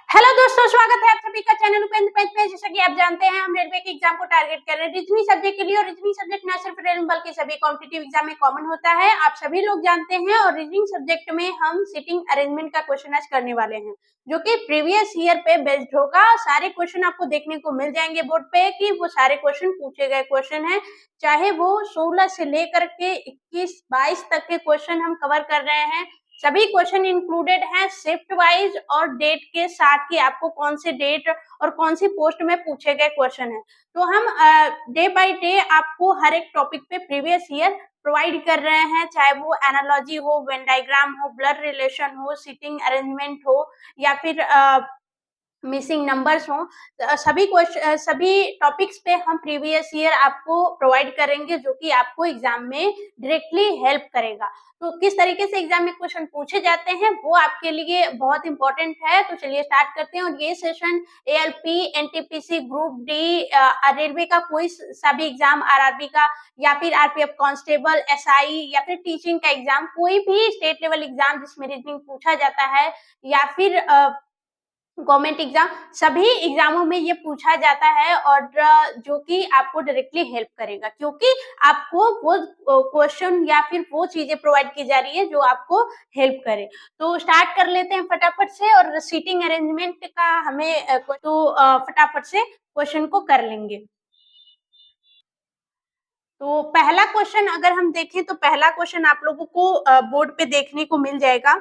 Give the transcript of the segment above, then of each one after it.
Hello दोस्तों, स्वागत है आप सभी का चैनल उपेंद्र पेज पे। जैसा कि आप जानते हैं, हम रेलवे के एग्जाम को टारगेट कर रहे हैं रीजनिंग सब्जेक्ट के लिए। और रीजनिंग सब्जेक्ट न सिर्फ रेलवे बल्कि सभी कॉम्पिटिटिव एग्जाम में कॉमन होता है, आप सभी लोग जानते हैं। और रीजनिंग सब्जेक्ट में हम सीटिंग अरेंजमेंट का क्वेश्चन आज करने वाले हैं, जो कि प्रीवियस ईयर पे बेस्ड होगा। सारे क्वेश्चन आपको देखने को मिल जाएंगे बोर्ड पे कि वो सारे क्वेश्चन पूछे गए क्वेश्चन है, चाहे वो 16 से लेकर के 21-22 तक के क्वेश्चन हम कवर कर रहे हैं। सभी क्वेश्चन इंक्लूडेड हैं शिफ्ट वाइज और डेट के साथ कि आपको कौन से डेट और कौन सी पोस्ट में पूछे गए क्वेश्चन है। तो हम डे बाय डे आपको हर एक टॉपिक पे प्रीवियस ईयर प्रोवाइड कर रहे हैं, चाहे वो एनालॉजी हो, वेन डायग्राम हो, ब्लड रिलेशन हो, सीटिंग अरेंजमेंट हो, या फिर मिसिंग नंबर्स हो। सभी टॉपिक्स पे हम प्रीवियस ईयर आपको प्रोवाइड करेंगे, जो कि आपको एग्जाम में डायरेक्टली हेल्प करेगा। तो किस तरीके से एग्जाम में क्वेश्चन पूछे जाते हैं वो आपके लिए बहुत इंपॉर्टेंट है। तो चलिए स्टार्ट करते हैं। और ये session ALP, NTPC, group D, railway का कोई सा भी एग्जाम, आरआरबी का या फिर आरपीएफ कांस्टेबल, एसआई या फिर टीचिंग का एग्जाम, कोई भी स्टेट लेवल एग्जाम जिसमें रीजनिंग पूछा जाता है, या फिर गवर्नमेंट एग्जाम, सभी एग्जामों में ये पूछा जाता है। और जो कि आपको डायरेक्टली हेल्प करेगा, क्योंकि आपको वो क्वेश्चन या फिर वो चीजें प्रोवाइड की जा रही है जो आपको हेल्प करे। तो स्टार्ट कर लेते हैं फटाफट से। और सीटिंग अरेंजमेंट का हमें फटाफट से क्वेश्चन को कर लेंगे। तो पहला क्वेश्चन अगर हम देखें तो पहला क्वेश्चन आप लोगों को बोर्ड पे देखने को मिल जाएगा।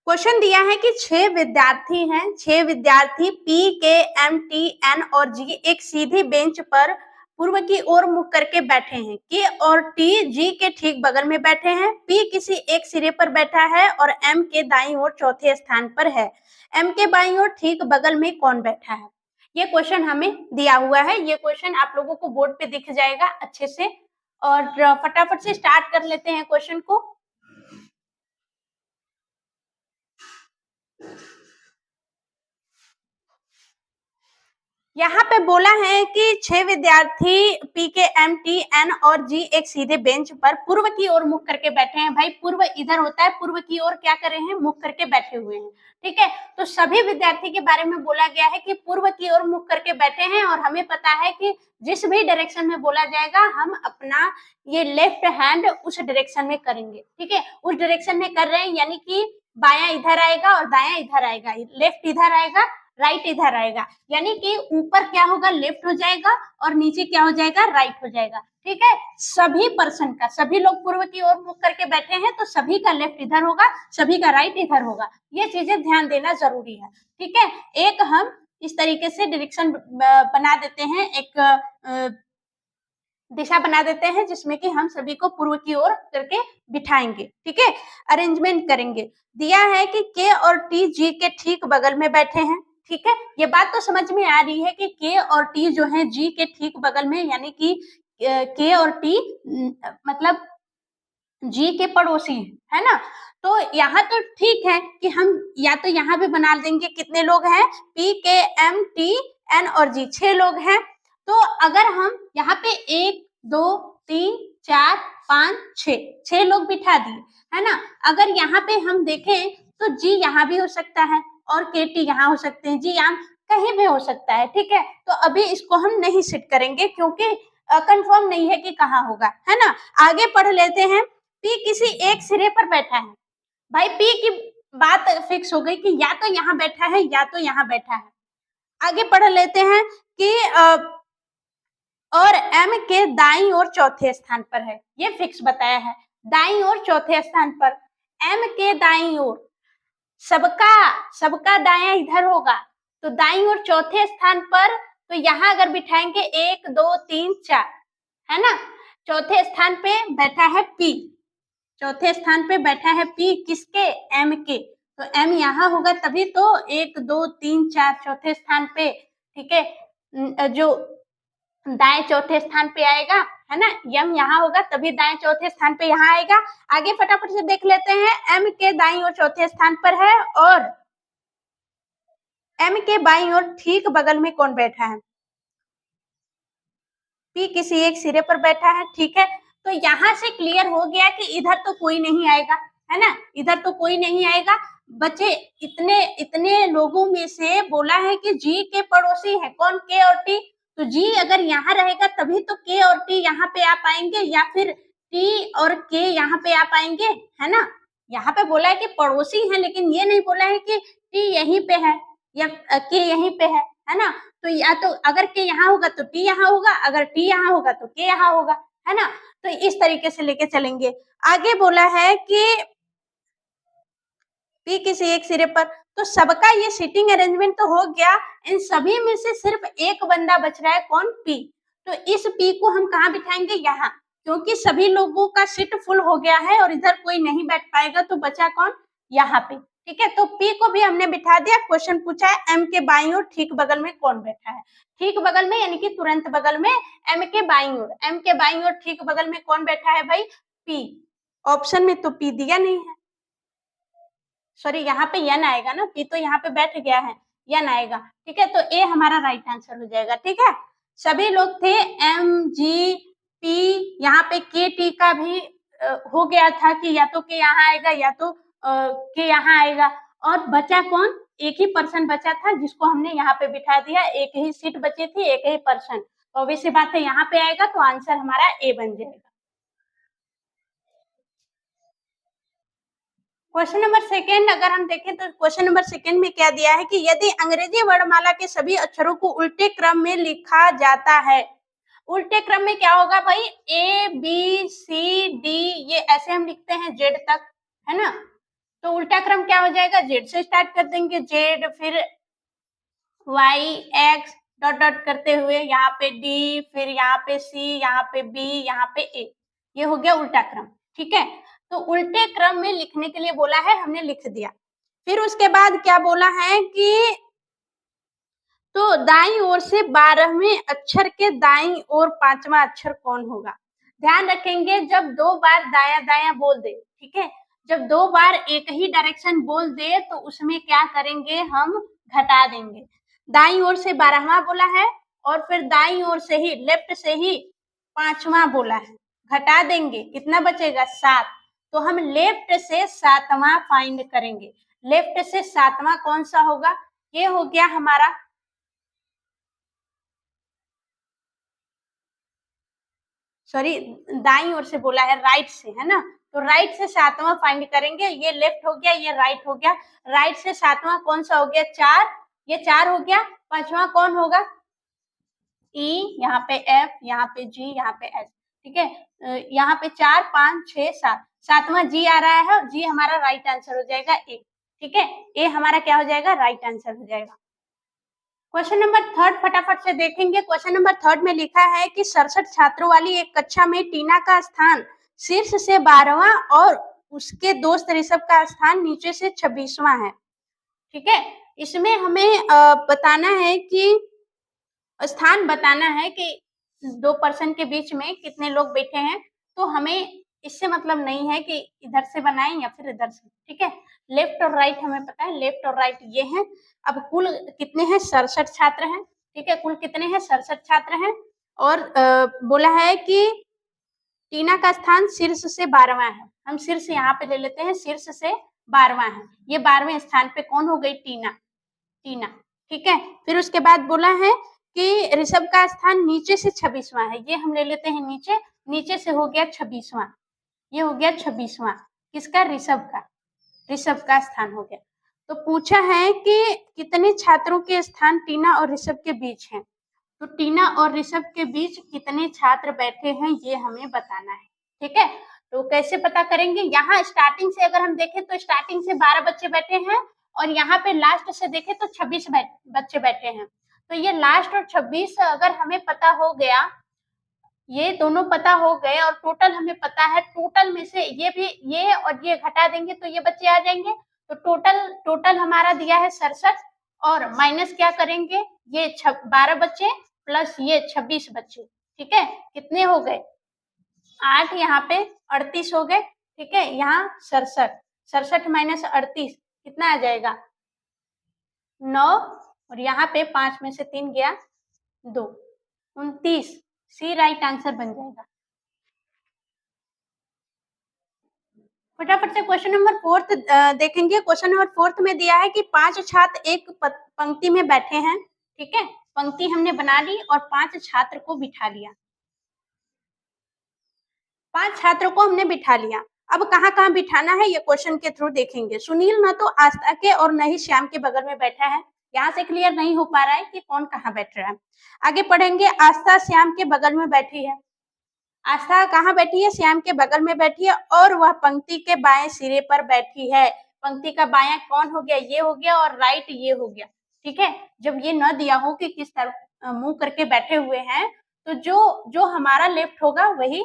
क्वेश्चन दिया है कि 6 विद्यार्थी हैं, 6 विद्यार्थी पी, के, एम, टी, एन और जी एक सीधी बेंच पर पूर्व की ओर मुख करके बैठे हैं। के और टी जी के ठीक बगल में बैठे हैं। पी किसी एक सिरे पर बैठा है और एम के दाईं ओर चौथे स्थान पर है। एम के बाईं ओर ठीक बगल में कौन बैठा है? ये क्वेश्चन हमें दिया हुआ है। ये क्वेश्चन आप लोगों को बोर्ड पे दिख जाएगा अच्छे से। और फटाफट से स्टार्ट कर लेते हैं क्वेश्चन को। यहाँ पे बोला है कि 6 विद्यार्थी पी, के, एम, टी, एन और जी एक सीधे बेंच पर पूर्व की ओर मुख करके बैठे हैं। भाई पूर्व इधर होता है, पूर्व की ओर क्या कर रहे हैं? मुख करके बैठे हुए हैं। ठीक है, तो सभी विद्यार्थी के बारे में बोला गया है कि पूर्व की ओर मुख करके बैठे हैं। और हमें पता है कि जिस भी डायरेक्शन में बोला जाएगा हम अपना ये लेफ्ट हैंड उस डायरेक्शन में करेंगे। ठीक है, उस डायरेक्शन में कर रहे हैं, यानी कि बायां इधर आएगा और दायां इधर आएगा, लेफ्ट इधर आएगा, राइट इधर आएगा, यानी कि ऊपर क्या होगा? लेफ्ट हो जाएगा और नीचे क्या हो जाएगा? राइट हो जाएगा। ठीक है, सभी पर्सन का, सभी लोग पूर्व की ओर मुख करके बैठे हैं तो सभी का लेफ्ट इधर होगा, सभी का राइट इधर होगा। ये चीजें ध्यान देना जरूरी है। ठीक है, एक हम इस तरीके से डायरेक्शन बना देते हैं, एक दिशा बना देते हैं जिसमें कि हम सभी को पूर्व की ओर करके बिठाएंगे। ठीक है, अरेंजमेंट करेंगे। दिया है कि के और टी जी के ठीक बगल में बैठे हैं। ठीक है, ये बात तो समझ में आ रही है कि के और टी जो है जी के ठीक बगल में, यानी कि के और टी मतलब जी के पड़ोसी है ना। तो यहाँ तो ठीक है कि हम या तो यहाँ भी बना देंगे, कितने लोग हैं? पी, के, एम, टी, एन और जी, 6 लोग हैं। तो अगर हम यहाँ पे 1 2 3 4 5 6 लोग बिठा दिए, है ना। अगर यहाँ पे हम देखें तो जी यहाँ भी हो सकता है और के टी यहाँ हो सकते हैं, जी यहाँ कहीं भी हो सकता है। ठीक है, तो अभी इसको हम नहीं सेट करेंगे क्योंकि कंफर्म नहीं है कि कहाँ होगा, है ना। आगे पढ़ लेते हैं। पी किसी एक सिरे पर बैठा है। भाई पी की बात फिक्स हो गई कि या तो यहाँ बैठा है या तो यहाँ बैठा है। आगे पढ़ लेते हैं कि और एम के दाईं ओर चौथे स्थान पर है। ये फिक्स बताया है, दाईं ओर चौथे स्थान पर। एम के दाईं ओर, सबका सबका दायां इधर होगा, तो दाईं ओर चौथे स्थान पर। तो यहाँ अगर बिठाएंगे 1 2 3 4, है ना। चौथे स्थान पे बैठा है पी, चौथे स्थान पे बैठा है पी, किसके? एम के। तो एम यहाँ होगा तभी तो 1 2 3 4 चौथे स्थान पे। ठीक है, जो दाएं चौथे स्थान पे आएगा, है ना, यम यहाँ होगा तभी दाएं चौथे स्थान पे यहाँ आएगा। आगे फटाफट से देख लेते हैं। एम के दाईं ओर चौथे स्थान पर है और एम के बाईं ओर ठीक बगल में कौन बैठा है? पी किसी एक सिरे पर बैठा है। ठीक है, तो यहाँ से क्लियर हो गया कि इधर तो कोई नहीं आएगा, है ना, इधर तो कोई नहीं आएगा। बच्चे इतने इतने लोगों में से बोला है कि जी के पड़ोसी है कौन, के और टी। तो जी अगर यहाँ रहेगा तभी तो के और टी यहाँ पे आ पाएंगे, या फिर टी और के यहाँ पे आ पाएंगे, है ना। यहाँ पे बोला है कि पड़ोसी है, लेकिन ये नहीं बोला है कि टी यहीं पे है या के यहीं पे है ना। तो या तो अगर के यहाँ होगा तो टी यहाँ होगा, अगर टी यहाँ होगा तो के यहाँ होगा, है ना। तो इस तरीके से लेके चलेंगे। आगे बोला है कि पी किसी एक सिरे पर, तो सबका ये सीटिंग अरेंजमेंट तो हो गया, इन सभी में से सिर्फ एक बंदा बच रहा है, कौन, पी। तो इस पी को हम कहाँ बिठाएंगे, यहाँ, क्योंकि सभी लोगों का सीट फुल हो गया है और इधर कोई नहीं बैठ पाएगा, तो बचा कौन, यहाँ पे। ठीक है, तो पी को भी हमने बिठा दिया। क्वेश्चन पूछा है एम के बाईं ओर ठीक बगल में कौन बैठा है। ठीक बगल में यानी कि तुरंत बगल में, एम के बाईं ओर, एम के बाईं ओर ठीक बगल में कौन बैठा है भाई, पी। ऑप्शन में तो पी दिया नहीं है, सॉरी यहाँ पे एन आएगा ना, पी तो यहाँ पे बैठ गया है, एन आएगा। ठीक है, तो ए हमारा राइट आंसर हो जाएगा। ठीक है, सभी लोग थे, एम जी पी, यहाँ पे के टी का भी हो गया था कि या तो के यहाँ आएगा या तो के यहाँ आएगा, और बचा कौन, एक ही पर्सन बचा था जिसको हमने यहाँ पे बिठा दिया, एक ही सीट बची थी, एक ही पर्सन, तो ऑब्वियस सी बात है यहाँ पे आएगा, तो आंसर हमारा ए बन जाएगा। क्वेश्चन नंबर सेकेंड अगर हम देखें तो क्वेश्चन नंबर सेकेंड में क्या दिया है कि यदि अंग्रेजी वर्णमाला के सभी अक्षरों को उल्टे क्रम में लिखा जाता है, उल्टे क्रम में क्या होगा भाई, ए बी सी डी, ये ऐसे हम लिखते हैं जेड तक, है ना। तो उल्टा क्रम क्या हो जाएगा, जेड से स्टार्ट कर देंगे, जेड, फिर वाई एक्स डॉट डॉट करते हुए यहाँ पे डी, फिर यहाँ पे सी, यहाँ पे बी, यहाँ पे ए, ये हो गया उल्टा क्रम। ठीक है, तो उल्टे क्रम में लिखने के लिए बोला है, हमने लिख दिया। फिर उसके बाद क्या बोला है कि तो दाईं ओर से 12वें अक्षर के दाईं ओर 5वां अक्षर कौन होगा। ध्यान रखेंगे जब दो बार दाया दाया बोल दे, ठीक है, जब दो बार एक ही डायरेक्शन बोल दे तो उसमें क्या करेंगे, हम घटा देंगे। दाईं ओर से 12वां बोला है और फिर दाईं ओर से ही, लेफ्ट से ही 5वां बोला है, घटा देंगे, कितना बचेगा, 7। तो हम लेफ्ट से 7वां फाइंड करेंगे। लेफ्ट से 7वां कौन सा होगा, ये हो गया हमारा, सॉरी दाईं ओर से बोला है, राइट से, है ना। तो राइट से 7वां फाइंड करेंगे, ये लेफ्ट हो गया, ये राइट हो गया। राइट से 7वां कौन सा हो गया, 4, ये 4 हो गया। 5वां कौन होगा, ई, यहाँ पे एफ, यहाँ पे जी, यहाँ पे एस। ठीक है, यहाँ पे 4 5 6 7, 7वां जी आ रहा है और जी हमारा राइट आंसर हो जाएगा ए। ठीक है, ए हमारा क्या हो जाएगा, राइट आंसर हो जाएगा। क्वेश्चन नंबर थर्ड फटाफट से देखेंगे। क्वेश्चन नंबर थर्ड में लिखा है कि 67 छात्रों वाली एक कक्षा में टीना का स्थान शीर्ष से 12वां और उसके दोस्त ऋषभ का स्थान नीचे से 26वां है। ठीक है, इसमें हमें बताना है कि स्थान बताना है कि दो पर्सन के बीच में कितने लोग बैठे हैं। तो हमें इससे मतलब नहीं है कि इधर से बनाएं या फिर इधर से। ठीक है, लेफ्ट और राइट हमें पता है, लेफ्ट और राइट ये हैं। अब कुल कितने हैं, 67 छात्र हैं। ठीक है, कुल कितने हैं, 67 छात्र हैं। और बोला है कि टीना का स्थान शीर्ष से 12वां है। हम शीर्ष यहाँ पे ले लेते हैं, शीर्ष से 12वां है। ये 12वें स्थान पे कौन हो गई, टीना, टीना। ठीक है, फिर उसके बाद बोला है कि ऋषभ का स्थान नीचे से 26वां है। ये हम ले लेते हैं नीचे, नीचे से हो गया 26वां, ये हो गया 26वां, किसका, ऋषभ का, ऋषभ का स्थान हो गया। तो पूछा है कि कितने छात्रों के स्थान टीना और ऋषभ के बीच हैं। तो टीना और ऋषभ के बीच कितने छात्र बैठे हैं ये हमें बताना है। ठीक है, तो कैसे पता करेंगे, यहाँ स्टार्टिंग से अगर हम देखें तो स्टार्टिंग से 12 बच्चे बैठे हैं और यहाँ पे लास्ट से देखें तो 26 बच्चे बैठे हैं। तो ये लास्ट और 26 अगर हमें पता हो गया, ये दोनों पता हो गए और टोटल हमें पता है, टोटल में से ये भी, ये और ये घटा देंगे तो ये बच्चे आ जाएंगे। तो टोटल हमारा दिया है 67 और माइनस क्या करेंगे, ये 12 बच्चे प्लस ये 26 बच्चे। ठीक है, कितने हो गए, 8, यहाँ पे 38 हो गए। ठीक है, यहाँ 67 माइनस 38 कितना आ जाएगा, 9, और यहाँ पे 5 में से 3 गया 2, 29, सी राइट आंसर बन जाएगा। फटाफट से क्वेश्चन नंबर 4 देखेंगे। क्वेश्चन नंबर 4 में दिया है कि 5 छात्र एक पंक्ति में बैठे हैं, ठीक है, पंक्ति हमने बना ली और 5 छात्र को बिठा लिया। 5 छात्रों को हमने बिठा लिया। अब कहाँ-कहाँ बिठाना है ये क्वेश्चन के थ्रू देखेंगे। सुनील न तो आस्था के और न ही श्याम के बगल में बैठा है। यहाँ से क्लियर नहीं हो पा रहा है कि कौन कहाँ बैठ रहा है। आगे पढ़ेंगे। आस्था श्याम के बगल में बैठी है। आस्था कहाँ बैठी है? श्याम के बगल में बैठी है और वह पंक्ति के बाएं सिरे पर बैठी है। पंक्ति का बायां कौन हो गया? ये हो गया और राइट ये हो गया, ठीक है। जब ये न दिया हो कि किस तरफ मुंह करके बैठे हुए हैं, तो जो हमारा लेफ्ट होगा वही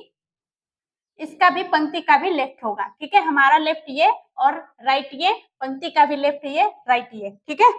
इसका भी, पंक्ति का भी लेफ्ट होगा, ठीक है। हमारा लेफ्ट ये और राइट ये, पंक्ति का भी लेफ्ट ये, राइट ये, ठीक है।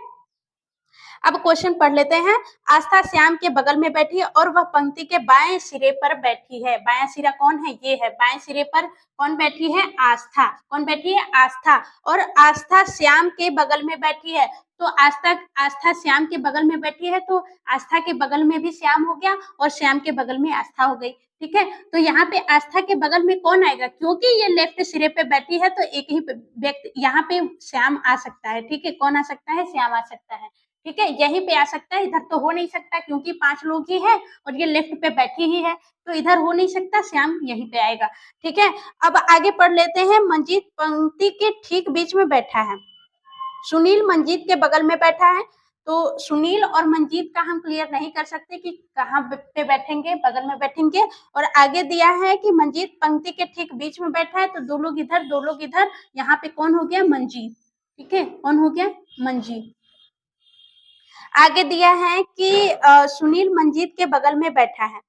अब क्वेश्चन पढ़ लेते हैं। आस्था श्याम के बगल में बैठी है और वह पंक्ति के बाएं सिरे पर बैठी है। बायां सिरा कौन है? ये है। बाएं सिरे पर कौन बैठी है? आस्था। कौन बैठी है? आस्था। और आस्था श्याम के बगल में बैठी है, तो आस्था श्याम के बगल में बैठी है, तो आस्था के बगल में भी श्याम हो गया और श्याम के बगल में आस्था हो गई, ठीक है। तो यहाँ पे आस्था के बगल में कौन आएगा? क्योंकि ये लेफ्ट सिरे पे बैठी है तो एक ही व्यक्ति यहाँ पे श्याम आ सकता है, ठीक है। कौन आ सकता है? श्याम आ सकता है, ठीक है। यहीं पे आ सकता है, इधर तो हो नहीं सकता क्योंकि 5 लोग ही है और ये लेफ्ट पे बैठी ही है, तो इधर हो नहीं सकता, श्याम यहीं पे आएगा, ठीक है। अब आगे पढ़ लेते हैं। मंजीत पंक्ति के ठीक बीच में बैठा है। सुनील मंजीत के बगल में बैठा है, तो सुनील और मंजीत का हम क्लियर नहीं कर सकते कि कहाँ पे बैठेंगे, बगल में बैठेंगे। और आगे दिया है कि मंजीत पंक्ति के ठीक बीच में बैठा है, तो 2 लोग इधर 2 लोग इधर, यहाँ पे कौन हो गया? मंजीत, ठीक है। कौन हो गया? मंजीत। आगे दिया है कि सुनील मंजीत के बगल में बैठा है।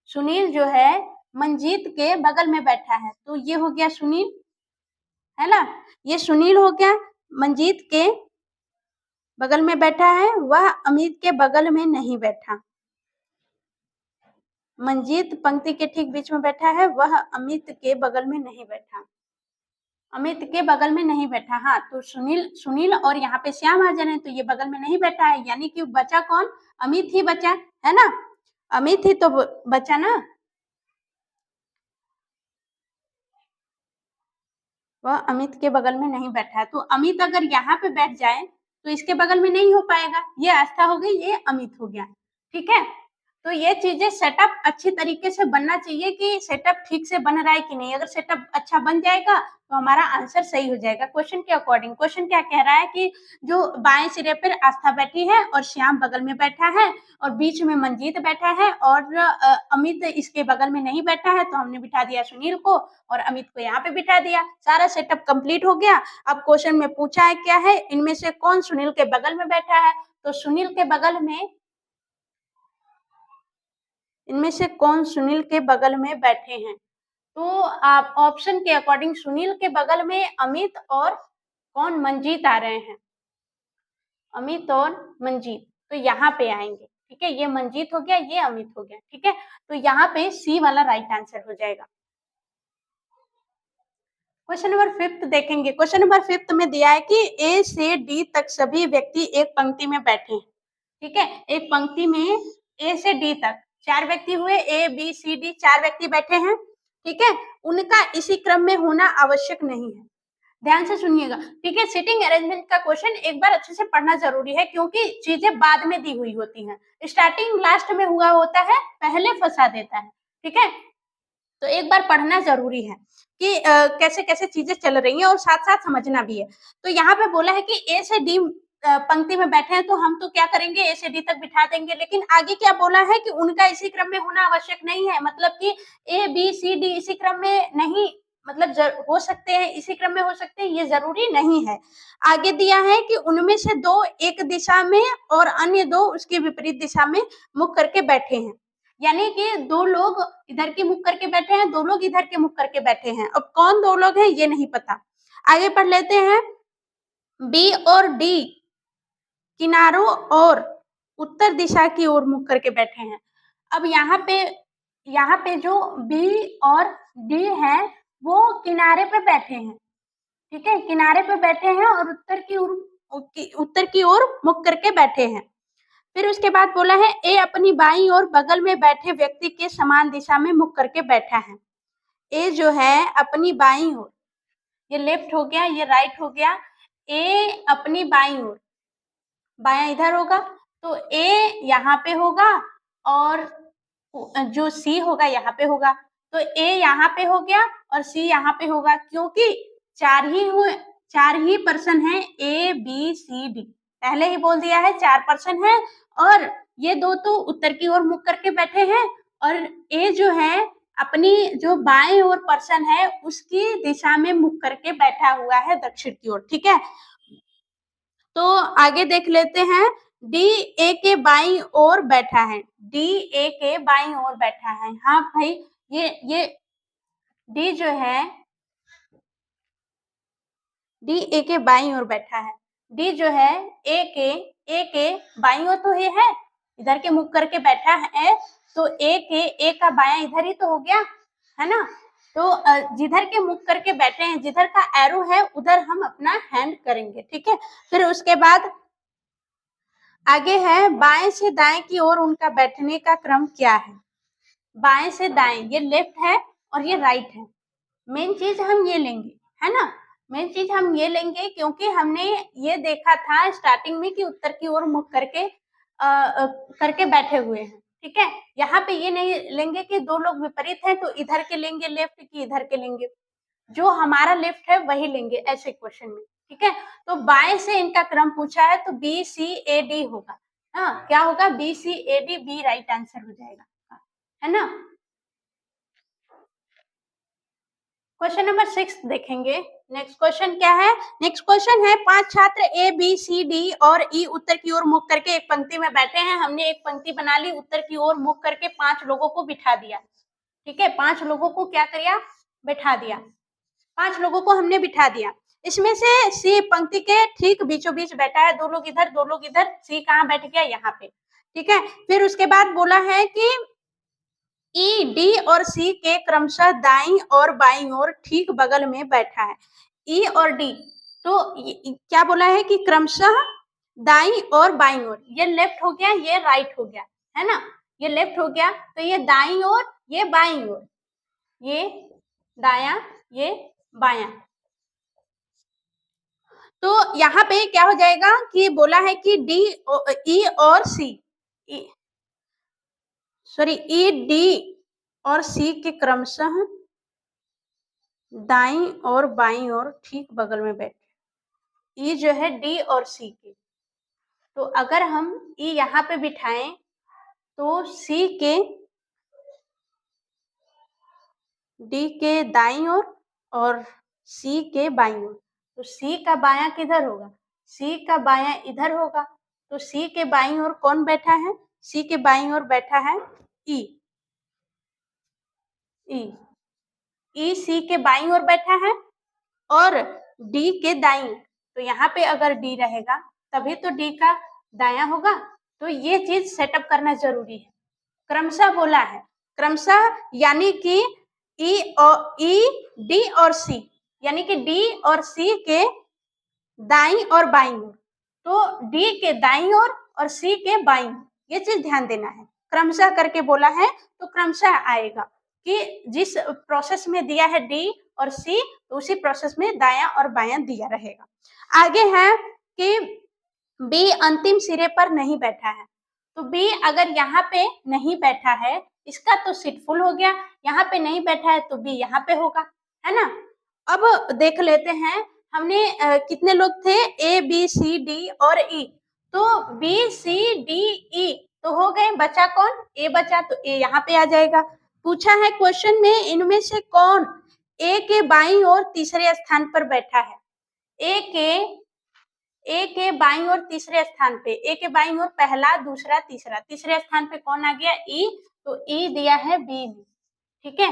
सुनील जो है मंजीत के बगल में बैठा है, तो ये हो गया सुनील, है ना। ये सुनील हो गया। मंजीत के बगल में बैठा है, वह अमित के बगल में नहीं बैठा। मंजीत पंक्ति के ठीक बीच में बैठा है, वह अमित के बगल में नहीं बैठा। अमित के बगल में नहीं बैठा। हाँ, तो सुनील और यहाँ पे श्याम आ जा रहे हैं, तो ये बगल में नहीं बैठा है, यानी कि बचा कौन? अमित ही बचा, है ना। अमित ही तो बचा ना, वह अमित के बगल में नहीं बैठा है। तो अमित अगर यहाँ पे बैठ जाए तो इसके बगल में नहीं हो पाएगा। ये आस्था हो गई, ये अमित हो गया, ठीक है। तो ये चीजें सेटअप अच्छी तरीके से बनना चाहिए कि सेटअप ठीक से बन रहा है कि नहीं। अगर सेटअप अच्छा बन जाएगा तो हमारा आंसर सही हो जाएगा क्वेश्चन के अकॉर्डिंग। क्वेश्चन क्या कह रहा है कि जो बाएं सिरे पर आस्था बैठी है और श्याम बगल में बैठा है और बीच में मंजीत बैठा है और अमित इसके बगल में नहीं बैठा है, तो हमने बिठा दिया सुनील को और अमित को यहाँ पे बिठा दिया। सारा सेटअप कंप्लीट हो गया। अब क्वेश्चन में पूछा है क्या है? इनमें से कौन सुनील के बगल में बैठा है? तो सुनील के बगल में, इनमें से कौन सुनील के बगल में बैठे हैं? तो आप ऑप्शन के अकॉर्डिंग सुनील के बगल में अमित और कौन? मंजीत आ रहे हैं। अमित और मंजीत, तो यहाँ पे आएंगे, ठीक है। ये मंजीत हो गया, ये अमित हो गया, ठीक है। तो यहाँ पे सी वाला राइट आंसर हो जाएगा। क्वेश्चन नंबर 5 देखेंगे। क्वेश्चन नंबर 5 में दिया है कि ए से डी तक सभी व्यक्ति एक पंक्ति में बैठे हैं, ठीक है। एक पंक्ति में ए से डी तक 4 व्यक्ति हुए, ए बी सी डी 4 व्यक्ति बैठे हैं, ठीक है। उनका इसी क्रम में होना आवश्यक नहीं है। ध्यान से सुनिएगा, ठीक है। सिटिंग अरेंजमेंट का क्वेश्चन एक बार अच्छे से पढ़ना जरूरी है क्योंकि चीजें बाद में दी हुई होती हैं। स्टार्टिंग लास्ट में हुआ होता है, पहले फंसा देता है, ठीक है। तो एक बार पढ़ना जरूरी है कि कैसे कैसे चीजें चल रही हैं और साथ साथ समझना भी है। तो यहाँ पे बोला है कि ए से डी पंक्ति में बैठे हैं, तो हम तो क्या करेंगे? ए से डी तक बिठा देंगे। लेकिन आगे क्या बोला है कि उनका इसी क्रम में होना आवश्यक नहीं है, मतलब कि ए बी सी डी इसी क्रम में नहीं, मतलब हो सकते हैं, इसी क्रम में हो सकते हैं, ये जरूरी नहीं है। आगे दिया है कि उनमें से 2 एक दिशा में और अन्य 2 उसके विपरीत दिशा में मुख करके बैठे हैं, यानी कि 2 लोग इधर के मुख करके बैठे हैं, 2 लोग इधर के मुख करके बैठे हैं। अब कौन 2 लोग हैं ये नहीं पता। आगे पढ़ लेते हैं। बी और डी किनारों और उत्तर दिशा की ओर मुख करके बैठे हैं। अब यहाँ पे जो बी और डी है वो किनारे पे बैठे हैं, ठीक है। किनारे पे बैठे हैं और उत्तर की ओर मुख करके बैठे हैं। फिर उसके बाद बोला है ए अपनी बाईं ओर बगल में बैठे व्यक्ति के समान दिशा में मुख करके बैठा है। ए जो है अपनी बाईं ओर, ये लेफ्ट हो गया, ये राइट हो गया। ए अपनी बाईं ओर, बायां इधर होगा, तो ए यहाँ पे होगा और जो सी होगा यहाँ पे होगा। तो ए यहाँ पे हो गया और सी यहाँ पे होगा, क्योंकि चार ही पर्सन है, ए बी सी डी। पहले ही बोल दिया है 4 पर्सन है, और ये दो तो उत्तर की ओर मुख करके बैठे हैं, और ए जो है अपनी जो बाएं ओर पर्सन है उसकी दिशा में मुख करके बैठा हुआ है दक्षिण की ओर। ठीक है, तो आगे देख लेते हैं। डी ए के बाईं ओर बैठा है, डी ए के बाईं ओर बैठा है। हाँ भाई, ये डी जो है डी ए के बाईं ओर बैठा है। डी जो है ए के बाईं ओर तो ये है, इधर के मुख करके बैठा है, तो ए का बायां इधर ही तो हो गया, है ना। तो जिधर के मुख करके बैठे हैं, जिधर का एरो है उधर हम अपना हैंड करेंगे। ठीक है, फिर उसके बाद आगे है बाएं से दाएं की ओर उनका बैठने का क्रम क्या है। बाएं से दाएं, ये लेफ्ट है और ये राइट है। मेन चीज हम ये लेंगे, है ना, मेन चीज हम ये लेंगे, क्योंकि हमने ये देखा था स्टार्टिंग में कि उत्तर की ओर मुख करके करके बैठे हुए हैं। ठीक है, यहाँ पे ये नहीं लेंगे कि दो लोग विपरीत हैं तो इधर के लेंगे लेफ्ट की इधर के लेंगे, जो हमारा लेफ्ट है वही लेंगे ऐसे क्वेश्चन में। ठीक है, तो बाएं से इनका क्रम पूछा है तो बी सी ए डी होगा। हाँ, क्या होगा, B C A D, B right answer हो जाएगा, है ना। क्वेश्चन नंबर 6 देखेंगे। नेक्स्ट क्वेश्चन क्या है, नेक्स्ट क्वेश्चन है 5 छात्र ए बी सी डी और ई उत्तर की ओर मुख करके एक पंक्ति में बैठे हैं। हमने एक पंक्ति बना ली, उत्तर की ओर मुख करके 5 लोगों को बिठा दिया। ठीक है, 5 लोगों को क्या किया, बिठा दिया। 5 लोगों को हमने बिठा दिया। इसमें से सी पंक्ति के ठीक बीचों बीच बैठा है, 2 लोग इधर 2 लोग इधर। सी कहाँ बैठ गया, यहाँ पे। ठीक है, फिर उसके बाद बोला है कि ई डी और सी के क्रमशः दाईं और बाईं ओर ठीक बगल में बैठा है। ई और डी, तो क्या बोला है कि क्रमशः दाईं और बाईं ओर, ये लेफ्ट हो गया, ये राइट हो गया, है ना। ये लेफ्ट हो गया तो ये दाईं ओर, ये बाईं ओर, ये दायां, ये बायां। तो यहाँ पे क्या हो जाएगा कि बोला है कि डी ई और सी, सॉरी ई डी और सी के क्रमशः दाईं और बाईं ओर ठीक बगल में बैठे। ई जो है डी और सी के, तो अगर हम ई यहाँ पे बिठाएं तो सी के डी के दाईं ओर और सी के बाईं ओर। तो सी का बायां किधर होगा, सी का बायां इधर होगा। तो सी के बाईं ओर कौन बैठा है, सी के बाईं ओर बैठा है ई, ई सी के बाईं ओर बैठा है और डी के दाईं। तो यहाँ पे अगर डी रहेगा तभी तो डी का दायां होगा। तो ये चीज सेटअप करना जरूरी है। क्रमशः बोला है, क्रमशः यानी कि ई डी और सी, यानी कि डी और सी के दाईं और बाईं ओर। तो डी के दाईं ओर और सी के बाईं ओर, ये चीज ध्यान देना है। क्रमशः करके बोला है तो क्रमशः आएगा कि जिस प्रोसेस में दिया है डी और सी, तो उसी प्रोसेस में दायां और बायां दिया रहेगा। आगे है कि बी अंतिम सिरे पर नहीं बैठा है। तो बी अगर यहाँ पे नहीं बैठा है, इसका तो सीट फुल हो गया, यहाँ पे नहीं बैठा है तो बी यहाँ पे होगा, है ना। अब देख लेते हैं, हमने कितने लोग थे, ए बी सी डी और ई। तो बी सी डी ई तो हो गए, बचा कौन, ए बचा, तो ए यहाँ पे आ जाएगा। पूछा है क्वेश्चन में इनमें से कौन ए के बाईं ओर तीसरे स्थान पर बैठा है। ए के बाईं ओर तीसरे स्थान पे, ए के बाईं ओर पहला दूसरा तीसरा, तीसरे स्थान पे कौन आ गया, ई। तो ई दिया है बी में। ठीक है,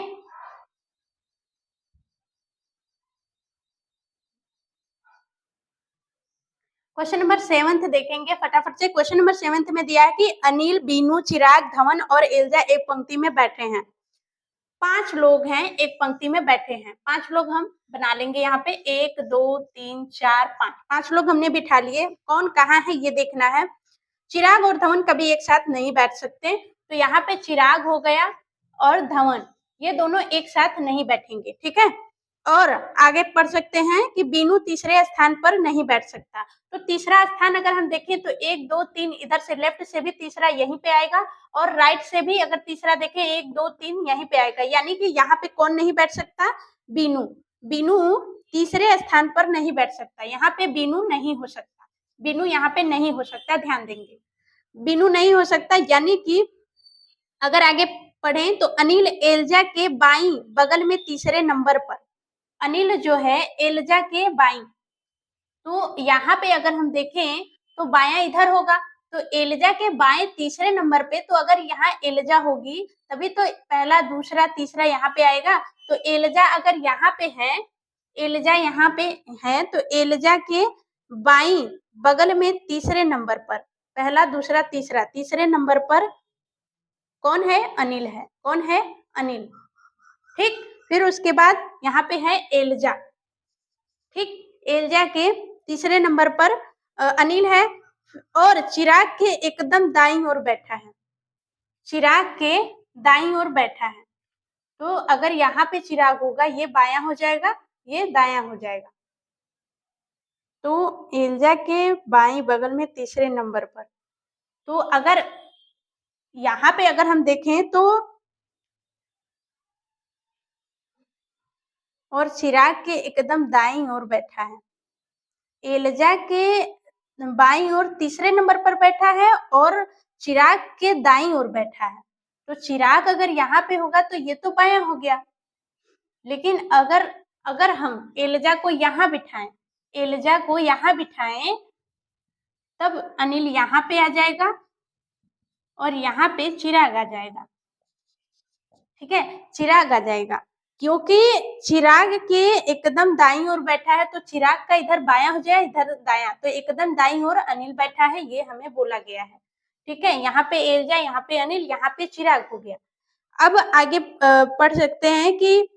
क्वेश्चन नंबर 7 देखेंगे फटाफट से। क्वेश्चन नंबर 7 में दिया है कि अनिल, बीनू, चिराग, धवन और एल्जा एक पंक्ति में बैठे हैं। 5 लोग हैं, एक पंक्ति में बैठे हैं। 5 लोग हम बना लेंगे यहाँ पे, 1 2 3 4 5, 5 लोग हमने बिठा लिए। कौन कहाँ है ये देखना है। चिराग और धवन कभी एक साथ नहीं बैठ सकते, तो यहाँ पे चिराग हो गया और धवन, ये दोनों एक साथ नहीं बैठेंगे। ठीक है, और आगे पढ़ सकते हैं कि बीनू तीसरे स्थान पर नहीं बैठ सकता। तो तीसरा स्थान अगर हम देखें तो 1 2 3 इधर से लेफ्ट से भी तीसरा यहीं पे आएगा और राइट से भी अगर तीसरा देखें 1 2 3 यहीं पे आएगा, यानी कि यहाँ पे कौन नहीं बैठ सकता? बीनू। बीनू तीसरे स्थान पर नहीं बैठ सकता, यहाँ पे बीनू नहीं हो सकता, बीनू यहाँ पे नहीं हो सकता, ध्यान देंगे बीनू नहीं हो सकता। यानी कि अगर आगे पढ़ें तो अनिल एल्जा के बाईं बगल में तीसरे नंबर पर, अनिल जो है एल्जा के बाईं, तो यहाँ पे अगर हम देखें तो बायां इधर होगा, तो एल्जा के बाएं तीसरे नंबर पे, तो अगर यहाँ एल्जा होगी तभी तो पहला दूसरा तीसरा यहाँ पे आएगा। तो एल्जा अगर यहाँ पे है, एल्जा यहाँ पे है, तो एल्जा के बाईं बगल में तीसरे नंबर पर, पहला दूसरा तीसरा, तीसरे नंबर पर कौन है? अनिल है। कौन है? अनिल। ठीक, फिर उसके बाद यहाँ पे है एल्जा। ठीक, एल्जा के तीसरे नंबर पर अनिल है और चिराग के एकदम दाईं ओर बैठा है, चिराग के दाईं ओर बैठा है। तो अगर यहाँ पे चिराग होगा ये बायां हो जाएगा, ये दायां हो जाएगा। तो एल्जा के बाईं बगल में तीसरे नंबर पर, तो अगर यहाँ पे अगर हम देखें तो और चिराग के एकदम दाईं ओर बैठा है, एल्जा के बाईं ओर तीसरे नंबर पर बैठा है और चिराग के दाईं ओर बैठा है। तो चिराग अगर यहाँ पे होगा तो ये तो बायां हो गया, लेकिन अगर हम एल्जा को यहाँ बिठाएं, एल्जा को यहाँ बिठाएं, तब अनिल यहाँ पे आ जाएगा और यहाँ पे चिराग आ जाएगा। ठीक है, चिराग आ जाएगा, क्योंकि चिराग के एकदम दाईं ओर बैठा है, तो चिराग का इधर बायां हो जाए, इधर दायां, तो एकदम दाईं ओर अनिल बैठा है, ये हमें बोला गया है। ठीक है, यहाँ पे एल्जा, यहाँ पे अनिल, यहाँ पे चिराग हो गया। अब आगे पढ़ सकते हैं कि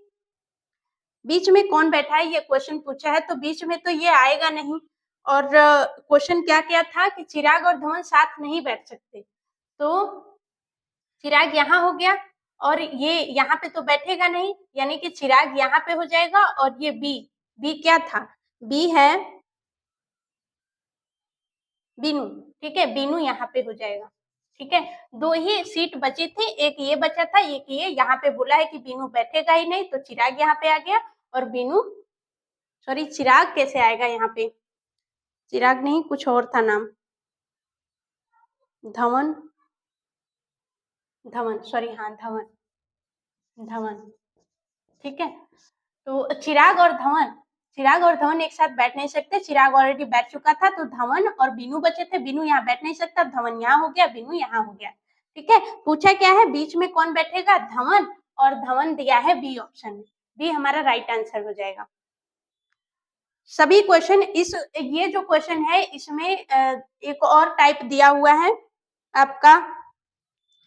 बीच में कौन बैठा है, ये क्वेश्चन पूछा है, तो बीच में तो ये आएगा नहीं। और क्वेश्चन क्या क्या था कि चिराग और धवन साथ नहीं बैठ सकते, तो चिराग यहाँ हो गया और ये यहाँ पे तो बैठेगा नहीं, यानी कि चिराग यहाँ पे हो जाएगा। और ये बी क्या था? बी है बीनू। ठीक है, बीनू यहाँ पे हो जाएगा। ठीक है, दो ही सीट बची थी, एक ये बचा था, एक ये। यहाँ पे बोला है कि बीनू बैठेगा ही नहीं, तो चिराग यहाँ पे आ गया और बीनू, सॉरी चिराग कैसे आएगा यहाँ पे? चिराग नहीं, कुछ और था नाम, धवन, धवन, सॉरी, हाँ धवन, धवन। ठीक है, तो चिराग और धवन एक साथ बैठ नहीं सकते, चिराग ऑलरेडी बैठ चुका था, तो धवन और बीनू बचे थे, बीनू यहाँ बैठ नहीं सकता, धवन यहाँ हो गया, बीनू यहाँ हो गया। ठीक है, पूछा क्या है बीच में कौन बैठेगा? धवन, और धवन दिया है बी ऑप्शन में, बी हमारा राइट आंसर हो जाएगा। सभी क्वेश्चन ये जो क्वेश्चन है इसमें एक और टाइप दिया हुआ है आपका,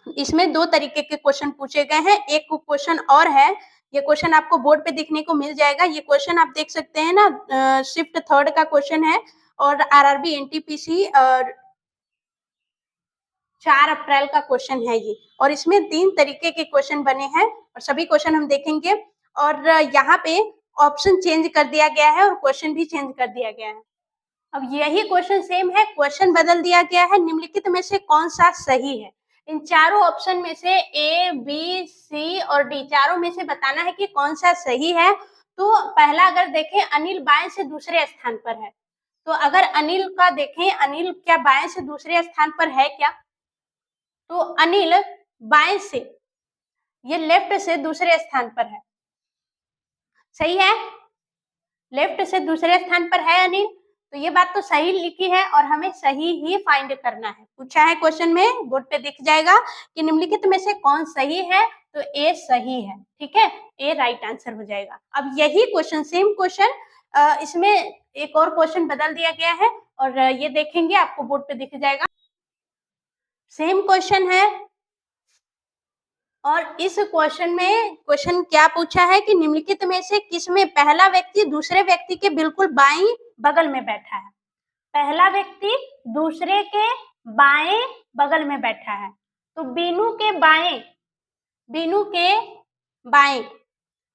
इसमें दो तरीके के क्वेश्चन पूछे गए हैं। एक क्वेश्चन और है, ये क्वेश्चन आपको बोर्ड पे देखने को मिल जाएगा। ये क्वेश्चन आप देख सकते हैं ना, शिफ्ट थर्ड का क्वेश्चन है और आरआरबी एनटीपीसी 4 अप्रैल का क्वेश्चन है ये, और इसमें 3 तरीके के क्वेश्चन बने हैं और सभी क्वेश्चन हम देखेंगे। और यहाँ पे ऑप्शन चेंज कर दिया गया है और क्वेश्चन भी चेंज कर दिया गया है। अब यही क्वेश्चन सेम है, क्वेश्चन बदल दिया गया है, निम्नलिखित में से कौन सा सही है? इन चारों ऑप्शन में से ए, बी, सी और डी, चारों में से बताना है कि कौन सा सही है। तो पहला अगर देखें, अनिल बाएं से दूसरे स्थान पर है, तो अगर अनिल का देखें, अनिल क्या बाएं से दूसरे स्थान पर है क्या? तो अनिल बाएं से, ये लेफ्ट से दूसरे स्थान पर है, सही है, लेफ्ट से दूसरे स्थान पर है अनिल, तो ये बात तो सही लिखी है और हमें सही ही फाइंड करना है। पूछा है क्वेश्चन में, बोर्ड पे दिख जाएगा कि निम्नलिखित में से कौन सही है, तो ए सही है। ठीक है, ए राइट आंसर हो जाएगा। अब यही क्वेश्चन, सेम क्वेश्चन, इसमें एक और क्वेश्चन बदल दिया गया है और ये देखेंगे आपको बोर्ड पे दिख जाएगा। सेम क्वेश्चन है और इस क्वेश्चन में क्वेश्चन क्या पूछा है कि निम्नलिखित में से किसमें पहला व्यक्ति दूसरे व्यक्ति के बिल्कुल बाईं बगल में बैठा है? पहला व्यक्ति दूसरे के बाएं बगल में बैठा है, तो बीनू के बाएं, बीनू के बाएं,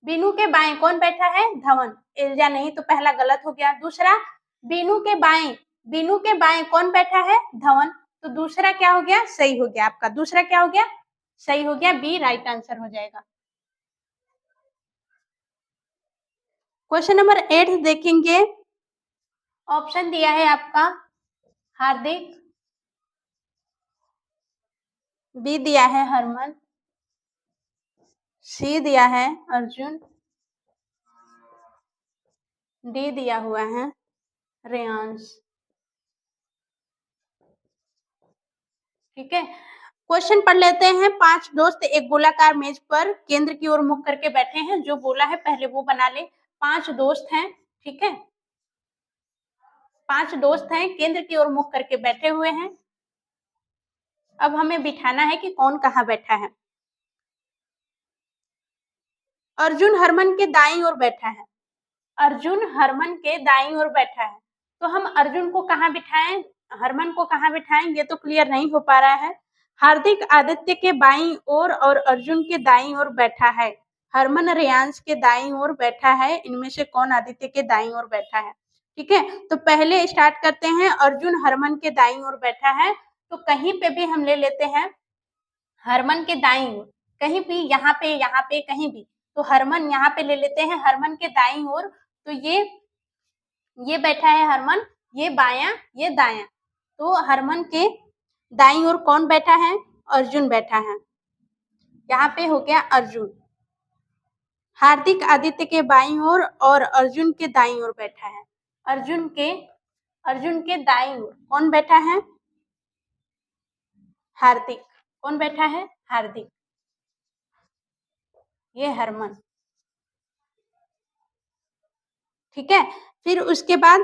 बीनू के बाएं कौन बैठा है? धवन। इल्जा नहीं तो पहला गलत हो गया। दूसरा, बीनू के बाएं कौन बैठा है? धवन। तो दूसरा क्या हो गया? सही हो गया आपका। दूसरा क्या हो गया? सही हो गया, बी राइट आंसर हो जाएगा। क्वेश्चन नंबर 8 देखेंगे। ऑप्शन दिया है आपका हार्दिक, बी दिया है हरमन, सी दिया है अर्जुन, डी दिया हुआ है रेयांश। ठीक है, क्वेश्चन पढ़ लेते हैं। 5 दोस्त एक गोलाकार मेज पर केंद्र की ओर मुख करके बैठे हैं। जो बोला है पहले वो बना ले। 5 दोस्त हैं, ठीक है, 5 दोस्त हैं, केंद्र की ओर मुख करके बैठे हुए हैं। अब हमें बिठाना है कि कौन कहाँ बैठा है। अर्जुन हरमन के दाईं ओर बैठा है। अर्जुन हरमन के दाईं ओर बैठा है। तो हम अर्जुन को कहाँ बिठाएं, हरमन को कहाँ बिठाएं, ये तो क्लियर नहीं हो पा रहा है। हार्दिक आदित्य के बाईं ओर और अर्जुन के दाईं ओर बैठा है। हरमन रेयांश के दाईं ओर बैठा है। इनमें से कौन आदित्य के दाईं ओर बैठा है? ठीक है, तो पहले स्टार्ट करते हैं। अर्जुन हरमन के दाईं ओर बैठा है, तो कहीं पे भी हम ले लेते हैं हरमन के दाईं ओर, कहीं भी यहाँ पे कहीं भी, तो हरमन यहाँ पे ले लेते हैं हरमन के दाईं ओर। तो ये बैठा है हरमन, ये बायां, ये दायां। तो हरमन के दाईं ओर कौन बैठा है? अर्जुन बैठा है। यहाँ पे हो गया अर्जुन। हार्दिक आदित्य के बाईं ओर और अर्जुन के दाईं ओर बैठा है। अर्जुन के दाईं ओर कौन बैठा है? हार्दिक। कौन बैठा है? हार्दिक। ये हरमन। ठीक है, फिर उसके बाद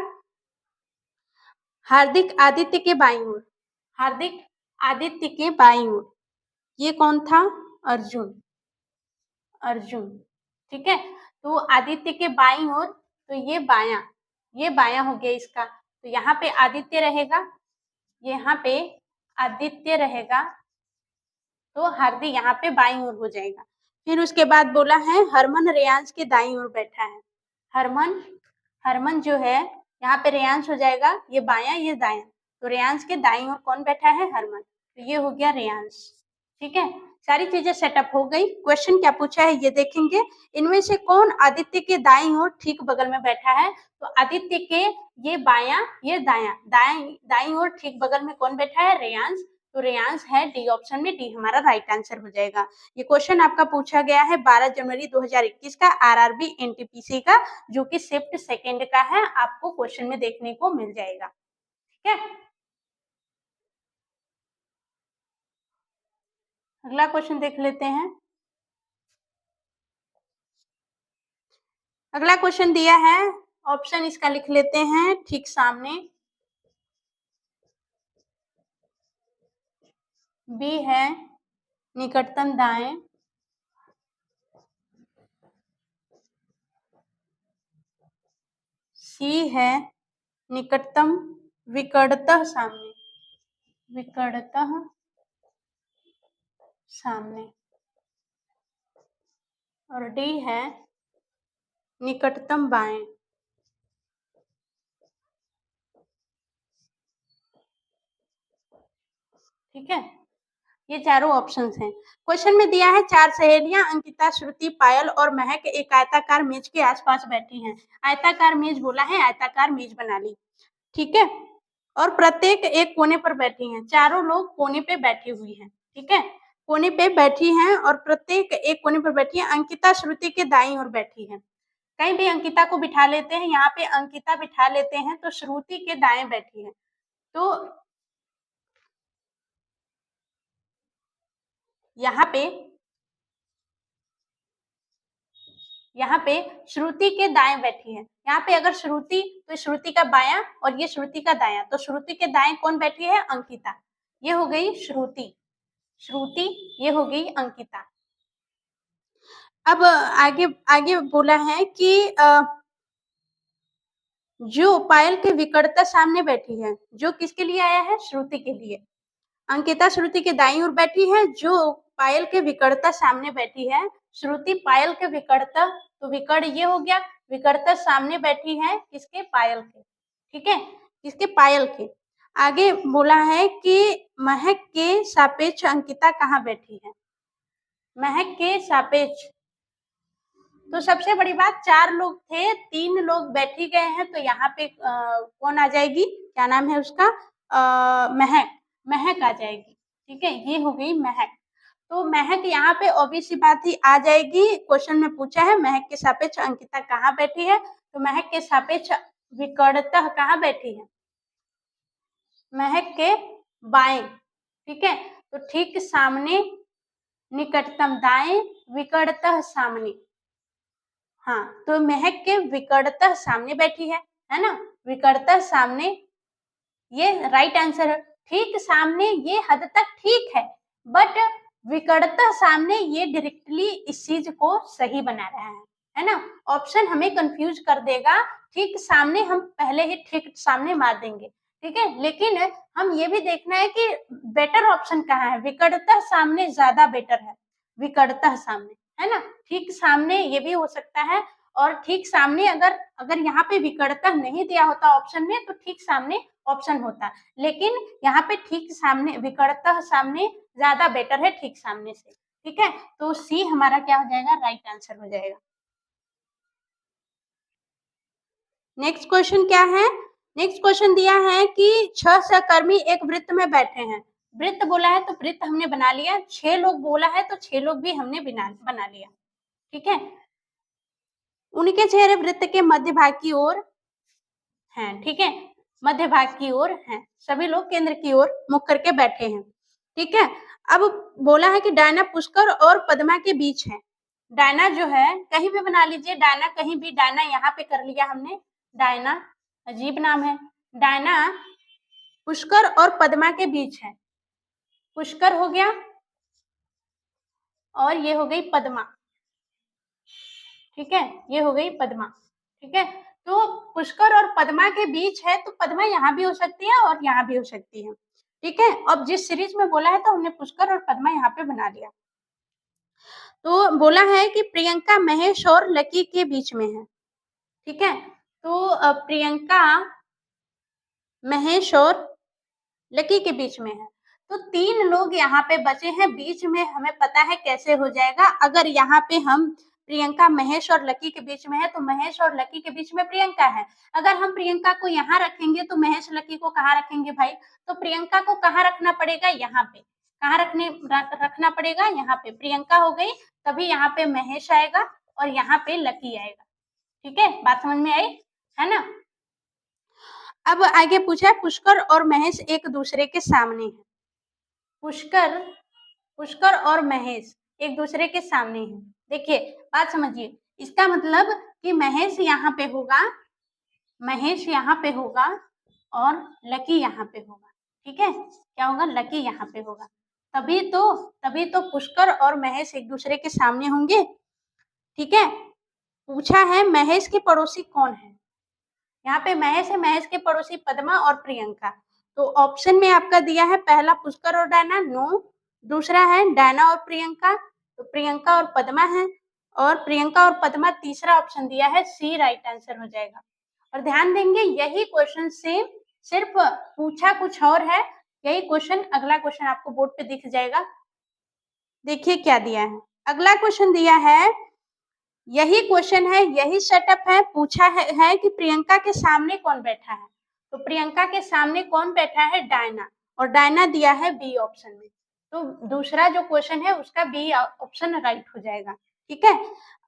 हार्दिक आदित्य के बाईं ओर, हार्दिक आदित्य के बाईं ओर ये कौन था? अर्जुन। ठीक है, तो आदित्य के बाईं ओर, तो ये बायां हो गया इसका। तो यहाँ पे आदित्य रहेगा, यहाँ पे आदित्य रहेगा, तो हार्दिक यहाँ पे बाईं ओर हो जाएगा। फिर उसके बाद बोला है हरमन रेयांश के दाईं ओर बैठा है। हरमन जो है यहाँ पे रेयांश हो जाएगा, ये बायां ये दायां, तो रेयांश के दाईं ओर कौन बैठा है? हरमन। तो ये हो गया रेयांश। ठीक है, सारी चीजें सेटअप हो गई। क्वेश्चन क्या पूछा है ये देखेंगे। इनमें से कौन आदित्य के दाईं ओर ठीक बगल में बैठा है? तो आदित्य के ये बायां ये दायां, दाईं ओर ठीक बगल में कौन बैठा है? रेयांश। तो रेयांश है डी ऑप्शन में, डी हमारा राइट आंसर हो जाएगा। ये क्वेश्चन आपका पूछा गया है 12 जनवरी 2021 का आरआरबी एनटीपीसी का, जो कि शिफ्ट सेकेंड का है। आपको क्वेश्चन में देखने को मिल जाएगा। ठीक है, अगला क्वेश्चन देख लेते हैं। अगला क्वेश्चन दिया है, ऑप्शन इसका लिख लेते हैं ठीक सामने। बी है निकटतम दाएं, सी है निकटतम विकटतः सामने, विकटतः सामने, और डी है निकटतम बाएं। ठीक है, ये चारों ऑप्शंस हैं। क्वेश्चन में दिया है 4 सहेलियां अंकिता, श्रुति, पायल और महक एक आयताकार मेज के आसपास बैठी हैं। आयताकार मेज बोला है, आयताकार मेज बना ली। ठीक है, और प्रत्येक एक कोने पर बैठी हैं। चारों लोग कोने पे बैठी हुई हैं। ठीक है, कोने पे बैठी हैं और प्रत्येक एक कोने पर बैठी है। अंकिता श्रुति के दाईं ओर बैठी है। कहीं भी अंकिता को बिठा लेते हैं, यहाँ पे अंकिता बिठा लेते हैं, तो श्रुति के दाएं बैठी है। तो यहाँ पे श्रुति के दाएं बैठी है। यहाँ पे अगर श्रुति, तो श्रुति का बायां और ये श्रुति का दायां, तो श्रुति के दाएं कौन बैठी है? अंकिता। ये हो गई श्रुति, ये हो गई अंकिता। अब आगे बोला है कि जो पायल के विकटता सामने बैठी है, जो किसके लिए आया है? श्रुति के लिए। अंकिता श्रुति के दाईं ओर बैठी है, जो पायल के विकटता सामने बैठी है। श्रुति पायल के विकटता तो विकर्ण ये हो गया, विकटता सामने बैठी है किसके, पायल के, ठीक है, किसके, पायल के। आगे बोला है कि महक के सापेक्ष अंकिता कहाँ बैठी है, महक के सापेक्ष। तो सबसे बड़ी बात, 4 लोग थे, 3 लोग बैठ ही गए हैं, तो यहाँ पे कौन आ जाएगी, क्या नाम है उसका, महक, महक आ जाएगी, ठीक है, ये हो गई महक। तो महक यहाँ पे ऑब्वियस सी बात ही आ जाएगी, क्वेश्चन में पूछा है महक के सापेक्ष अंकिता कहाँ बैठी है, तो महक के सापेक्ष विकटता कहाँ बैठी है, महक के बाएं, ठीक है, तो ठीक सामने, निकटतम दाएं, विकटतः सामने, हाँ, तो महक के विकटतः सामने बैठी है ना, विकटतः सामने, ये राइट आंसर है। ठीक सामने ये हद तक ठीक है, बट विकटतः सामने ये डायरेक्टली इस चीज को सही बना रहा है ना, ऑप्शन हमें कंफ्यूज कर देगा, ठीक सामने हम पहले ही ठीक सामने मार देंगे, ठीक है, लेकिन हम ये भी देखना है कि बेटर ऑप्शन कहाँ है, विकटतः सामने ज्यादा बेटर है, विकटतः सामने, है ना, ठीक सामने ये भी हो सकता है, और ठीक सामने अगर यहाँ पे विकटतः नहीं दिया होता ऑप्शन में तो ठीक सामने ऑप्शन होता, लेकिन यहाँ पे ठीक सामने, विकटतः सामने ज्यादा बेटर है ठीक सामने से, ठीक है, तो सी हमारा क्या हो जाएगा, राइट आंसर हो जाएगा। नेक्स्ट क्वेश्चन क्या है, नेक्स्ट क्वेश्चन दिया है कि 6 सहकर्मी एक वृत्त में बैठे हैं, वृत्त बोला है तो वृत्त हमने बना लिया, 6 लोग बोला है तो 6 लोग भी हमने बना लिया, ठीक है, उनके चेहरे वृत्त के मध्य भाग की ओर हैं, ठीक है, मध्य भाग की ओर हैं, सभी लोग केंद्र की ओर मुख करके बैठे हैं, ठीक है। अब बोला है कि डायना पुष्कर और पद्मा के बीच है, डायना जो है कहीं भी बना लीजिए, डायना कहीं भी, डायना यहाँ पे कर लिया हमने, डायना अजीब नाम है, डायना पुष्कर और पद्मा के बीच है, पुष्कर हो गया और ये हो गई पद्मा, ठीक है, ये हो गई पद्मा, ठीक है, तो पुष्कर और पद्मा के बीच है, तो पद्मा यहाँ भी हो सकती है और यहाँ भी हो सकती है, ठीक है, अब जिस सीरीज में बोला है तो हमने पुष्कर और पद्मा यहाँ पे बना लिया। तो बोला है कि प्रियंका महेश और लकी के बीच में है, ठीक है, तो प्रियंका महेश और लकी के बीच में है, तो 3 लोग यहाँ पे बचे हैं बीच में, हमें पता है कैसे हो जाएगा, अगर यहाँ पे हम प्रियंका महेश और लकी के बीच में है तो महेश और लकी के बीच में प्रियंका है, अगर हम प्रियंका को यहाँ रखेंगे तो महेश लकी को कहाँ रखेंगे भाई, तो प्रियंका को कहाँ रखना पड़ेगा, यहाँ पे, कहाँ रखना पड़ेगा, यहाँ पे प्रियंका हो गई, तभी यहाँ पे महेश आएगा और यहाँ पे लकी आएगा, ठीक है, बात समझ में आई, है ना। अब आगे पूछा है पुष्कर और महेश एक दूसरे के सामने है, पुष्कर और महेश एक दूसरे के सामने हैं, देखिए बात समझिए, इसका मतलब कि महेश यहाँ पे होगा, महेश यहाँ पे होगा और लकी यहाँ पे होगा, ठीक है, क्या होगा, लकी यहाँ पे होगा, तभी तो पुष्कर और महेश एक दूसरे के सामने होंगे, ठीक है। पूछा है महेश के पड़ोसी कौन है, यहाँ पे महेश है, महेश के पड़ोसी पद्मा और प्रियंका, तो ऑप्शन में आपका दिया है पहला पुष्कर और डायना, नो, दूसरा है डायना और प्रियंका, तो प्रियंका और पद्मा है, और प्रियंका और पद्मा तीसरा ऑप्शन दिया है, सी राइट आंसर हो जाएगा। और ध्यान देंगे यही क्वेश्चन सेम, सिर्फ पूछा कुछ और है, यही क्वेश्चन अगला क्वेश्चन आपको बोर्ड पे दिख जाएगा, देखिए क्या दिया है, अगला क्वेश्चन दिया है, यही क्वेश्चन है, यही सेटअप है, पूछा है कि प्रियंका के सामने कौन बैठा है, तो प्रियंका के सामने कौन बैठा है, डायना, और डायना दिया है बी ऑप्शन में, तो दूसरा जो क्वेश्चन है उसका बी ऑप्शन राइट हो जाएगा, ठीक है,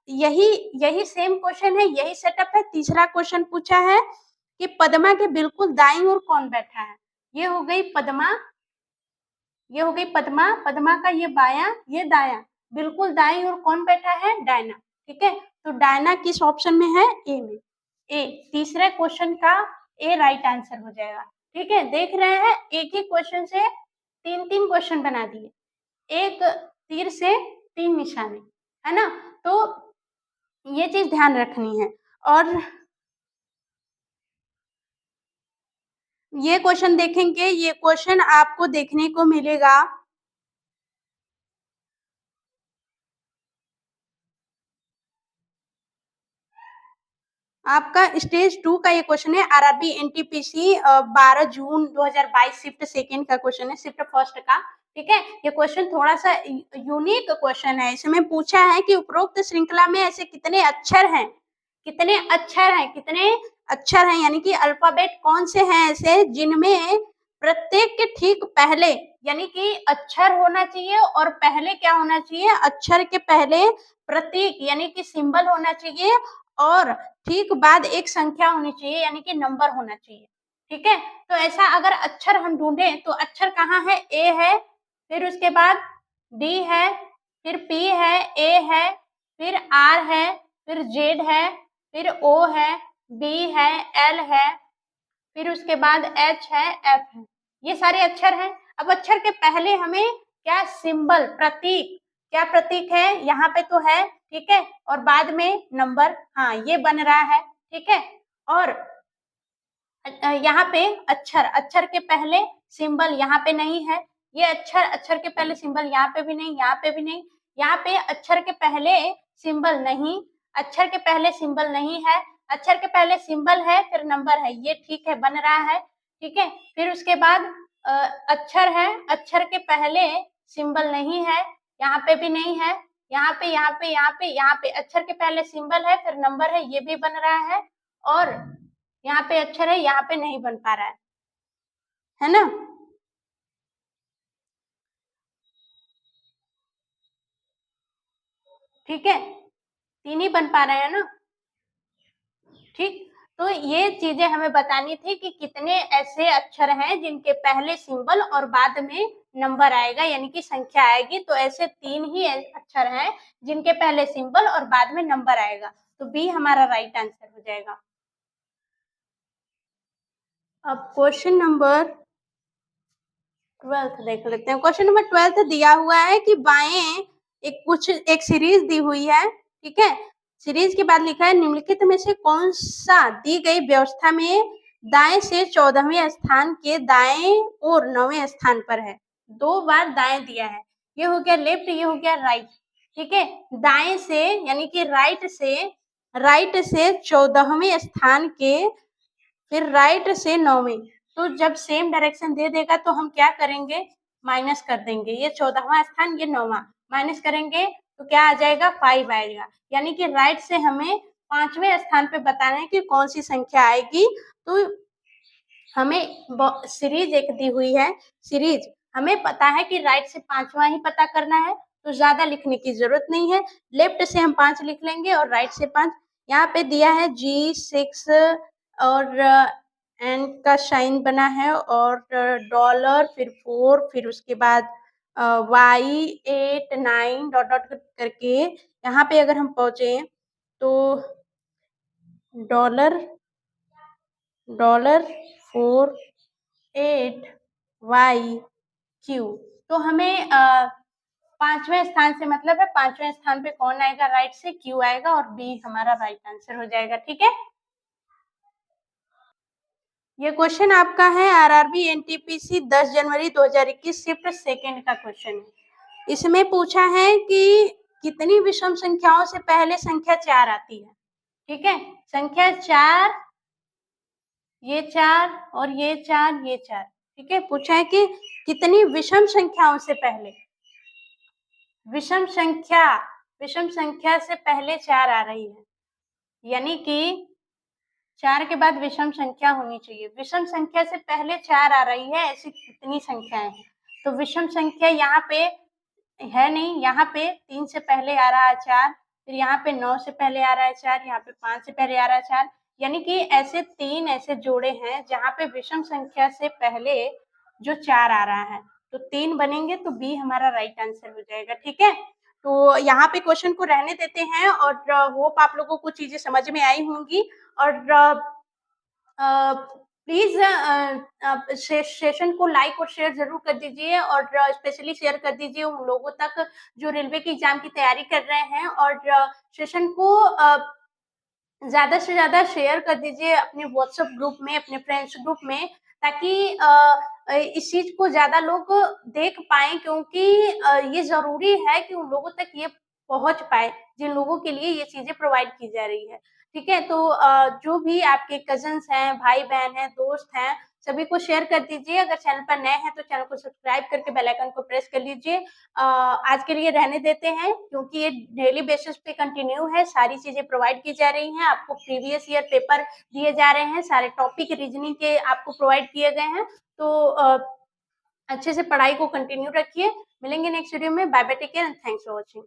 यही सेम क्वेश्चन है, यही सेटअप है। तीसरा क्वेश्चन पूछा है कि पद्मा के बिल्कुल दाईं ओर कौन बैठा है, ये हो गई पद्मा, ये हो गई पद्मा, पद्मा का ये बायां, ये दायां, बिल्कुल दाईं ओर कौन बैठा है, डायना, ठीक है, तो डायना किस ऑप्शन में है, ए में, ए, तीसरे क्वेश्चन का ए राइट आंसर हो जाएगा, ठीक है, देख रहे हैं एक ही क्वेश्चन से 3 क्वेश्चन बना दिए, एक तीर से 3 निशाने, है ना, तो ये चीज ध्यान रखनी है। और ये क्वेश्चन देखेंगे, ये क्वेश्चन आपको देखने को मिलेगा आपका स्टेज 2 का ये क्वेश्चन है, आरआरबी एनटीपीसी 12 जून 2022 शिफ्ट सेकंड का क्वेश्चन है, शिफ्ट फर्स्ट का। ठीक है, ये क्वेश्चन थोड़ा सा यूनिक क्वेश्चन है। इसमें पूछा है कि उपरोक्त श्रृंखला में ऐसे कितने अक्षर हैं, कितने अक्षर हैं, कितने अक्षर हैं, यानी कि अल्फाबेट कौन से हैं ऐसे जिनमें प्रत्येक के ठीक पहले, यानी कि अक्षर होना चाहिए और पहले क्या होना चाहिए, अक्षर के पहले प्रतीक यानी कि सिंबल होना चाहिए और ठीक बाद एक संख्या होनी चाहिए यानी कि नंबर होना चाहिए। ठीक है, तो ऐसा अगर अक्षर हम ढूंढे तो अक्षर कहाँ है, ए है, फिर उसके बाद डी है, फिर पी है, ए है, फिर आर है, फिर जेड है, फिर ओ है, बी है, एल है, फिर उसके बाद एच है, एफ है। ये सारे अक्षर हैं। अब अक्षर के पहले हमें क्या सिंबल, प्रतीक, क्या प्रतीक है, यहाँ पे तो है, ठीक है, और बाद में नंबर, हाँ ये बन रहा है, ठीक है। और यहाँ पे अक्षर, अक्षर के पहले सिंबल यहाँ पे नहीं है, ये अक्षर, अक्षर के पहले सिंबल यहाँ पे भी नहीं, यहाँ पे भी नहीं, यहाँ पे अक्षर के पहले सिंबल नहीं, अक्षर के पहले सिंबल नहीं है, अक्षर के पहले सिंबल है फिर नंबर है, ये ठीक है, बन रहा है, ठीक है। फिर उसके बाद अक्षर है, अक्षर के पहले सिंबल नहीं है, यहाँ पे भी नहीं है, यहाँ पे, यहाँ पे, यहाँ पे, यहाँ पे अक्षर के पहले सिंबल है फिर नंबर है, ये भी बन रहा है, और यहाँ पे अक्षर है, यहाँ पे नहीं बन पा रहा है ना। ठीक है, तीन ही बन पा रहे हैं ना, ठीक। तो ये चीजें हमें बतानी थी कि कितने ऐसे अक्षर हैं जिनके पहले सिंबल और बाद में नंबर आएगा यानी कि संख्या आएगी। तो ऐसे तीन ही अक्षर हैं जिनके पहले सिंबल और बाद में नंबर आएगा, तो बी हमारा राइट आंसर हो जाएगा। अब क्वेश्चन नंबर 12 देख लेते हैं। क्वेश्चन नंबर 12 दिया हुआ है कि बाएं एक सीरीज दी हुई है, ठीक है। सीरीज के बाद लिखा है निम्नलिखित में से कौन सा दी गई व्यवस्था में दाएं से 14वें स्थान के दाएं और 9वें स्थान पर है। दो बार दाएं दिया है, ये हो गया लेफ्ट, ये हो गया राइट, ठीक है। दाएं से यानी कि राइट से 14वें स्थान के, फिर राइट से 9वें। तो जब सेम डायरेक्शन दे देगा तो हम क्या करेंगे, माइनस कर देंगे, ये 14वां स्थान, ये 9वां, माइनस करेंगे तो क्या आ जाएगा, 5 आएगा। यानी कि राइट से हमें 5वें स्थान पे बताना है कि कौन सी संख्या आएगी। तो हमें सीरीज एक दी हुई है, सीरीज हमें पता है कि राइट से 5वां ही पता करना है, तो ज्यादा लिखने की जरूरत नहीं है। लेफ्ट से हम 5 लिख लेंगे और राइट से 5। यहाँ पे दिया है G6 और एन का साइन बना है और डॉलर, फिर 4, फिर उसके बाद Y8 9 डॉट डॉट करके यहाँ पे अगर हम पहुंचे तो डॉलर 4 8 YQ। तो हमें 5वें स्थान से मतलब है, 5वें स्थान पे कौन आएगा, राइट से Q आएगा और B हमारा राइट आंसर हो जाएगा, ठीक है। ये क्वेश्चन आपका है आरआरबी एनटीपीसी 10 जनवरी 2021 शिफ्ट सेकंड का क्वेश्चन है। इसमें पूछा है कि कितनी विषम संख्याओं से पहले संख्या 4 आती है, ठीक है। संख्या 4, ये 4 और ये 4, ये 4, ठीक है। पूछा है कि कितनी विषम संख्याओं से पहले, विषम संख्या से पहले 4 आ रही है, यानी कि 4 के बाद विषम संख्या होनी चाहिए। विषम संख्या से पहले 4 आ रही है, ऐसी कितनी संख्याएं हैं। तो विषम संख्या यहाँ पे है नहीं, यहाँ पे 3 से पहले आ रहा है 4, फिर यहाँ पे 9 से पहले आ रहा है 4, यहाँ पे 5 से पहले आ रहा है 4, यानी कि ऐसे 3 ऐसे जोड़े हैं जहाँ पे विषम संख्या से पहले जो 4 आ रहा है, तो 3 बनेंगे, तो बी हमारा राइट आंसर हो जाएगा, ठीक है। तो यहाँ पे क्वेश्चन को रहने देते हैं और होप आप लोगों को चीजें समझ में आई होंगी। और प्लीज सेशन को लाइक और शेयर जरूर कर दीजिए और स्पेशली शेयर कर दीजिए उन लोगों तक जो रेलवे की एग्जाम की तैयारी कर रहे हैं, और सेशन को ज्यादा से ज्यादा शेयर कर दीजिए अपने व्हाट्सएप ग्रुप में, अपने फ्रेंड्स ग्रुप में, ताकि इस चीज को ज्यादा लोग देख पाए, क्योंकि ये जरूरी है कि उन लोगों तक ये पहुंच पाए जिन लोगों के लिए ये चीजें प्रोवाइड की जा रही है। ठीक है? तो जो भी आपके कज़िन्स हैं, भाई-बहन हैं, दोस्त हैं, सभी को शेयर कर दीजिए। अगर चैनल पर नए हैं तो चैनल को सब्सक्राइब करके बेल आइकन को प्रेस कर लीजिए। आज के लिए रहने देते हैं क्योंकि ये डेली बेसिस पे कंटिन्यू है, सारी चीज़ें प्रोवाइड की जा रही हैं, आपको प्रीवियस ईयर पेपर दिए जा रहे हैं, सारे टॉपिक रीज़निंग के आपको प्रोवाइड किए गए हैं। तो अच्छे से पढ़ाई को कंटिन्यू रखिए। मिलेंगे नेक्स्ट वीडियो में। Bye bye, take care and thanks for watching.